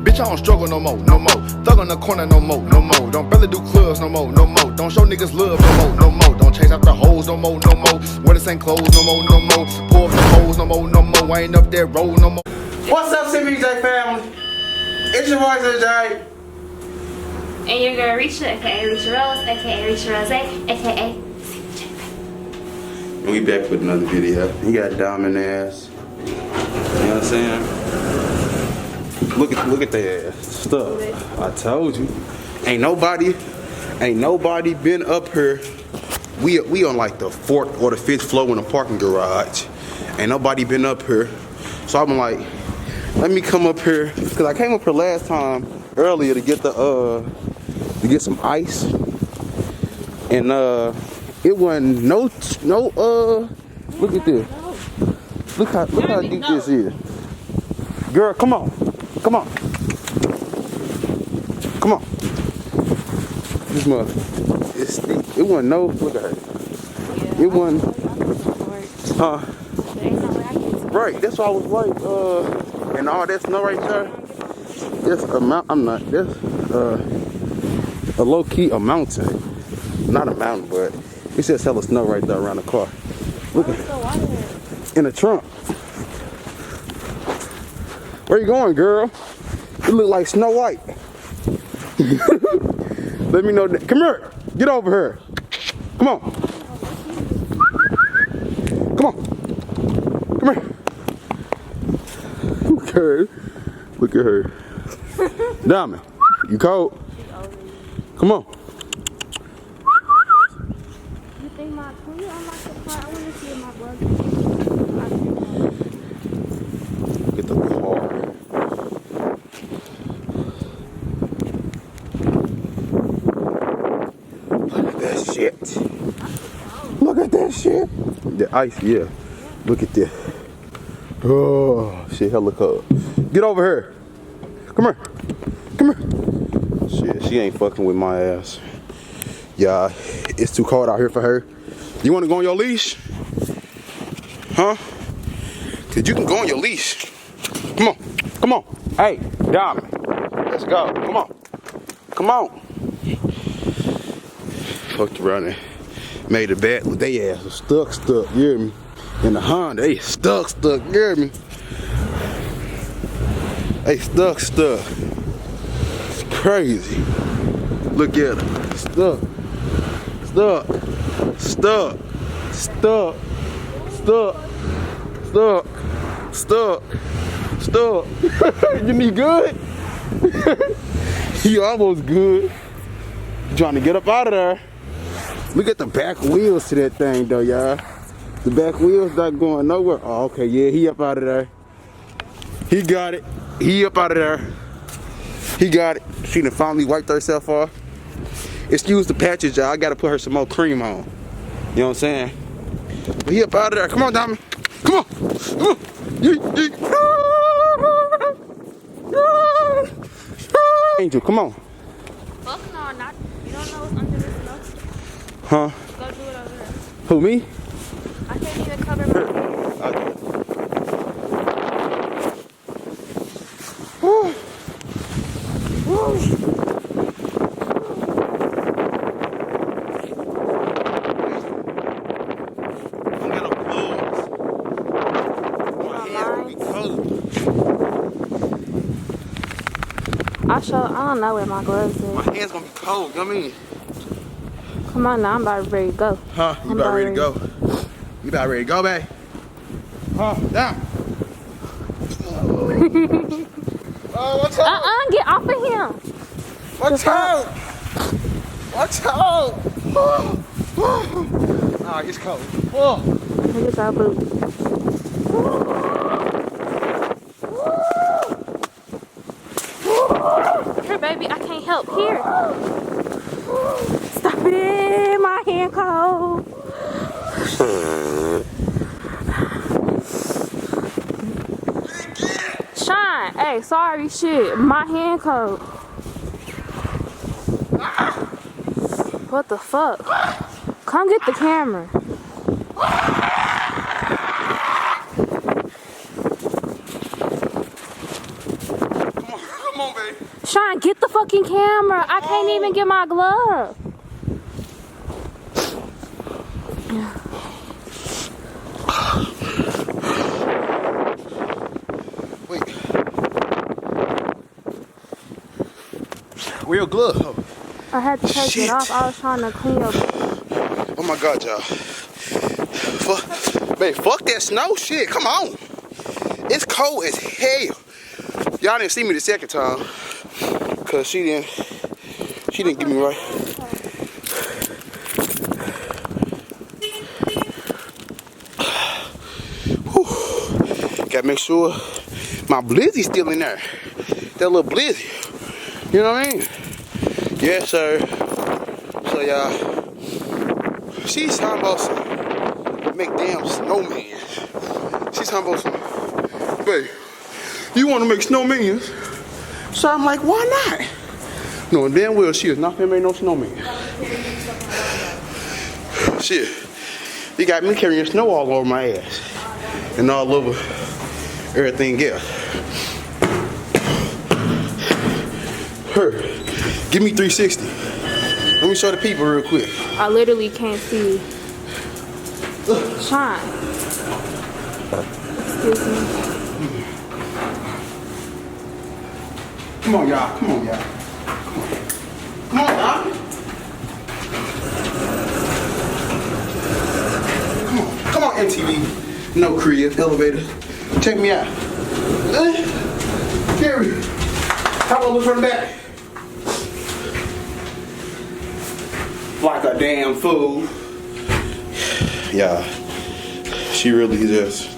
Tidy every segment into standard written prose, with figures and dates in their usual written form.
Bitch, I don't struggle no more, no more. Thug on the corner no more, no more. Don't barely do clubs no more, no more. Don't show niggas love no more, no more. Don't chase after hoes no more, no more. Wear the same clothes no more, no more. Pull up the hoes no more, no more. I ain't up that road no more. What's up, CBJ family? It's your boy CBJ. And your girl Risha, aka Risha Rose, aka Risha Rose, aka CBJ Fam. And we back with another video. He got diamond ass. You know what I'm saying? Look at that ass stuff. I told you. Ain't nobody been up here. We on like the 4th or the 5th floor in the parking garage. Ain't nobody been up here. So I'm like, let me come up here, cause I came up here last time earlier to get some ice, and it wasn't no. Look at this. Look how deep this is. Girl, come on. This mother, it's steep. It wasn't no. Look at her. It wasn't. Right. That's why I was like, and all that snow right there. That's a mountain. That's a low key a mountain. Not a mountain, but it's just hella snow right there around the car. Look at in the trunk. Where you going, girl? You look like Snow White. Let me know that. Come here. Get over here. Come on. Come here. Look at her. Diamond, you cold? Come on. You think can you unlock the car? I want to see my brother. Get the car. Look at that shit. Look at that shit. The ice, yeah. Look at this. Oh, shit, hella cold. Get over here. Come here. Shit, she ain't fucking with my ass. Yeah, it's too cold out here for her. You want to go on your leash? Huh? Cause you can go on your leash. Come on. Hey, Diamond. Let's go. Come on. Fucked around and made it bad. They ass was stuck, you hear me? In the Honda, they stuck, you hear me? They stuck. It's crazy. Look at her. Stuck. You need good? You almost good. You trying to get up out of there. Look at the back wheels to that thing though, y'all. The back wheels not going nowhere. Oh, okay, yeah, he up out of there. He got it. He up out of there. He got it. She done finally wiped herself off. Excuse the patches, y'all. I gotta put her some more cream on. You know what I'm saying? But he up out of there. Come on, Diamond. Come on. Angel, come on. Fuck no, not. You don't know what's under this snow. Huh? Go do it over there. Who, me? I can't even cover my face. I don't know where my gloves is. My hands gonna be cold, you know what I mean? Come on now, I'm about ready to go. Huh? You about ready to go? You about ready to go, babe? Huh? Down. Oh, watch out! Get off of him. Watch out! Watch out! Nah, it's cold. Look at our boots. Here, baby, I can't help. Here. Stop it, my hand cold. Shine, hey, sorry, shit, my hand cold. What the fuck? Come get the camera. Come on, Sean, get the fucking camera. I can't even get my glove. Wait. Where your glove? I had to take it off. I was trying to clean up. Oh my God, y'all. Babe, fuck that snow shit. Come on. It's cold as hell. Y'all didn't see me the second time. Cause she didn't get me right. Whew. Gotta make sure my blizzy's still in there. That little blizzy. You know what I mean? Yes, sir. So y'all, she's talking about some make damn snowman. She's talking about some, babe, you want to make snowmen? So I'm like, why not? No, damn well she is not gonna make no snowman. Shit, you got me carrying snow all over my ass and all over everything else. Her, give me 360. Let me show the people real quick. I literally can't see. Sean. Excuse me. Come on, y'all. Come on, y'all. Come on, y'all. Come on, MTV. No crib, elevator. Check me out. Gary, how about look from the back? Like a damn fool. Yeah, she really just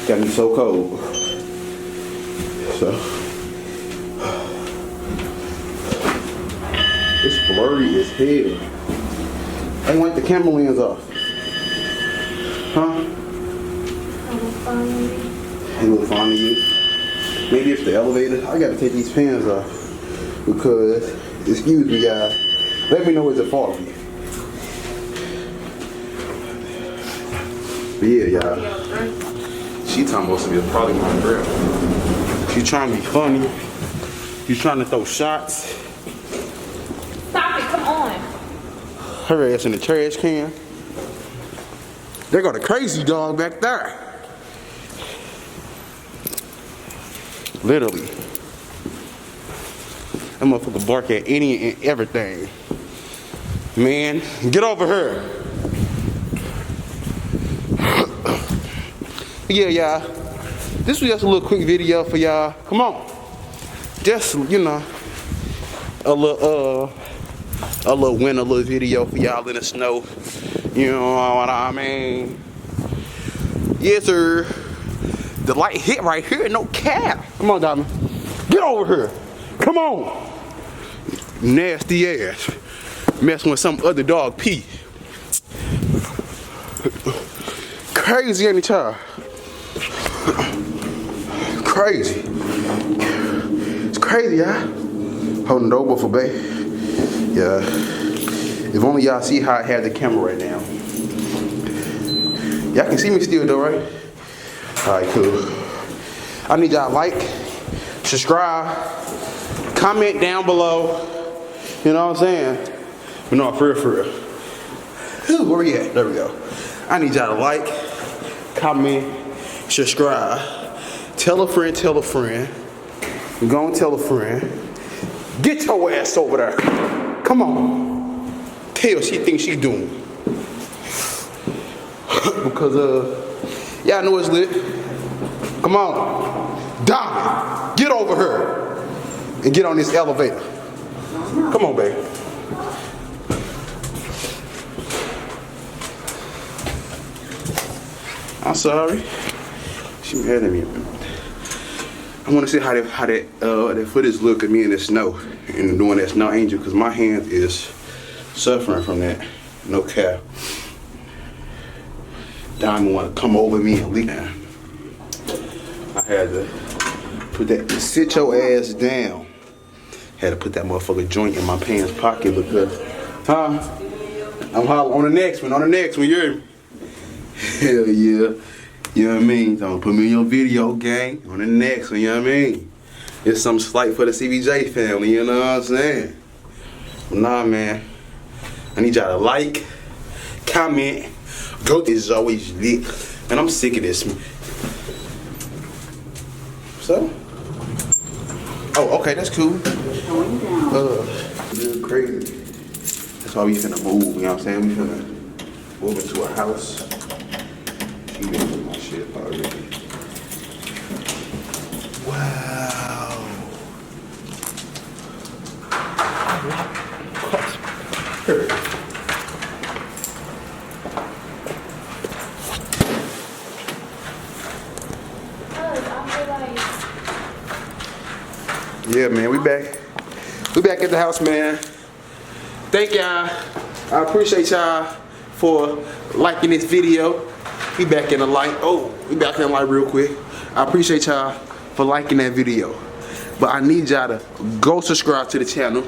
got me so cold. So it's blurry as hell. I want the camera lens off. Huh? It look fine to you. Maybe it's the elevator. I gotta take these pants off because, excuse me, guys. Let me know it's a foggy. But yeah, y'all. She talking about some probably my girl. She trying to be funny. She's trying to throw shots. Stop it, come on. Her ass in the trash can. They got a crazy dog back there. Literally. That motherfucker bark at any and everything. Man, get over her. Yeah, y'all. This was just a little quick video for y'all. Come on. Just, you know, a little winter little video for y'all in the snow. You know what I mean? Yes, sir. The light hit right here, no cap. Come on, Diamond. Get over here. Come on. Nasty ass. Messing with some other dog pee. Crazy ain't it, child? Crazy. It's crazy, y'all. Holding the door for babe. Yeah. If only y'all see how I have the camera right now. Y'all can see me still though, right? Alright, cool. I need y'all like, subscribe, comment down below. You know what I'm saying? But no, for real. Whew, where we at? There we go. I need y'all to like, comment, subscribe. Tell a friend, tell a friend. Go and tell a friend. Get your ass over there. Come on. Tell she thinks she's doing. Because y'all know it's lit. Come on. Diamond, get over here and get on this elevator. Come on, baby. I'm sorry. She mad at me. I want to see how that footage look at me in the snow and doing that snow angel, because my hand is suffering from that. No cap. Diamond want to come over me and leave. I had to put that, sit your ass down. Had to put that motherfucker joint in my pants pocket because, I'm hollering on the next one, you hear me? Hell yeah. You know what I mean? Don't put me in your video, gang. On the next one, you know what I mean? It's something slight for the CBJ family, you know what I'm saying? Nah, man. I need y'all to like, comment, go. This is always lit. And I'm sick of this. So? Oh, okay, that's cool. Real crazy. That's why we finna move, you know what I'm saying? We finna move into a house. You been doing my shit already. Wow. Yeah, man, we back. We back at the house, man. Thank y'all. I appreciate y'all for liking this video. We back in the light. Oh, we back in the light real quick. I appreciate y'all for liking that video. But I need y'all to go subscribe to the channel.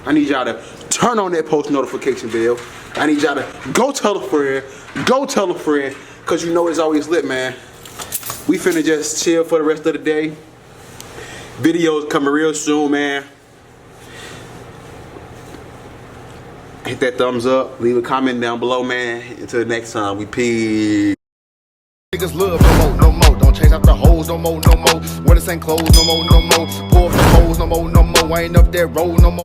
I need y'all to turn on that post notification bell. I need y'all to go tell a friend. Go tell a friend. Cause you know it's always lit, man. We finna just chill for the rest of the day. Videos coming real soon, man. Hit that thumbs up. Leave a comment down below, man. Until next time, we peace. Niggas love no more. Don't chase after hoes no more. Wear the same clothes no more. Pour up the hoes no more. I ain't up that road no more.